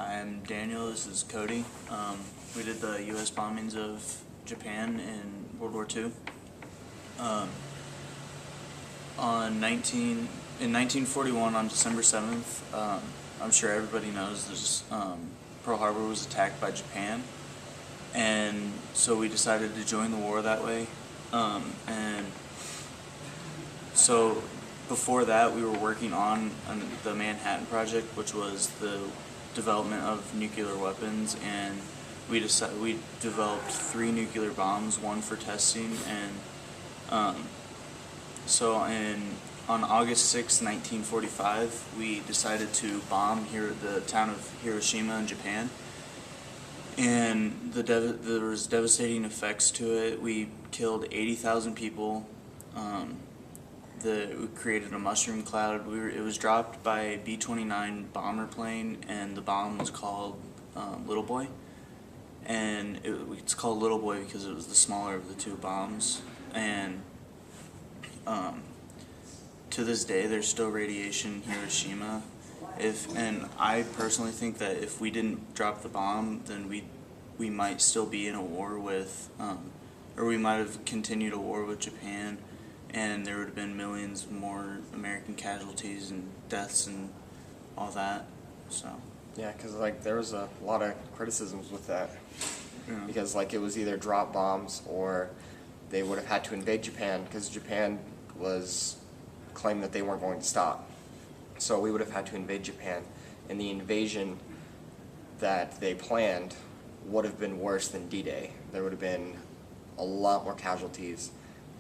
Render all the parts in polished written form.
I'm Daniel, this is Cody. We did the U.S. bombings of Japan in World War II. In 1941, on December 7th, I'm sure everybody knows this, Pearl Harbor was attacked by Japan, and so we decided to join the war that way. And so before that, we were working on the Manhattan Project, which was the development of nuclear weapons, and we developed 3 nuclear bombs, one for testing, and so on August 6, 1945, we decided to bomb the town of Hiroshima in Japan, and there was devastating effects to it. We killed 80,000 people. We created a mushroom cloud. It was dropped by a B-29 bomber plane, and the bomb was called Little Boy. And it's called Little Boy because it was the smaller of the 2 bombs. And to this day, there's still radiation in Hiroshima. And I personally think that if we didn't drop the bomb, then we might still be in a war with, or we might have continued a war with Japan, and there would have been millions more American casualties and deaths and all that. So yeah, because there was a lot of criticisms with that, yeah. Because it was either drop bombs or they would have had to invade Japan, because Japan was claimed that they weren't going to stop. So we would have had to invade Japan, and the invasion that they planned would have been worse than D-Day. There would have been a lot more casualties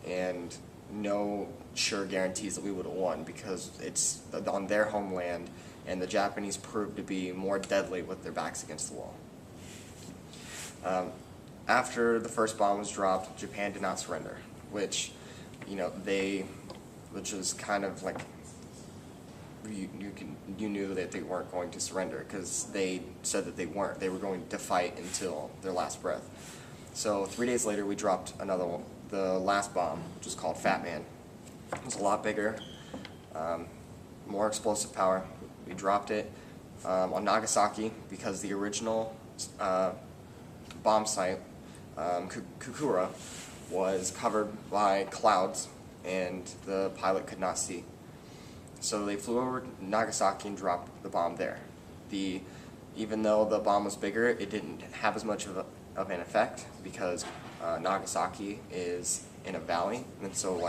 and no sure guarantees that we would have won, because it's on their homeland, and the Japanese proved to be more deadly with their backs against the wall. After the first bomb was dropped, Japan did not surrender, which was kind of like you knew that they weren't going to surrender, because they said that they weren't. They were going to fight until their last breath. So 3 days later, we dropped another one, the last bomb, which was called Fat Man. It was a lot bigger, more explosive power. We dropped it on Nagasaki, because the original bomb site, Kukura, was covered by clouds, and the pilot could not see. So they flew over Nagasaki and dropped the bomb there. Even though the bomb was bigger, it didn't have as much of an effect, because Nagasaki is in a valley, and so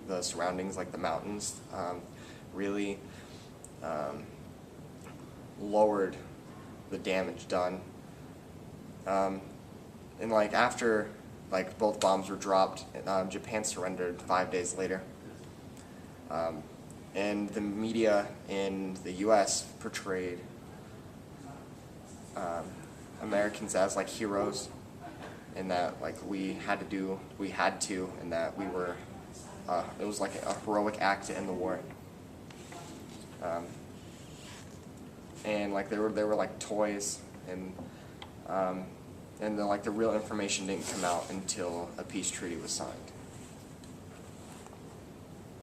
the surroundings, like the mountains, really lowered the damage done. And after both bombs were dropped, Japan surrendered 5 days later. And the media in the U.S. portrayed Americans as heroes, and that we had to, and that we were. It was a heroic act to end the war. And there were toys, and the real information didn't come out until a peace treaty was signed.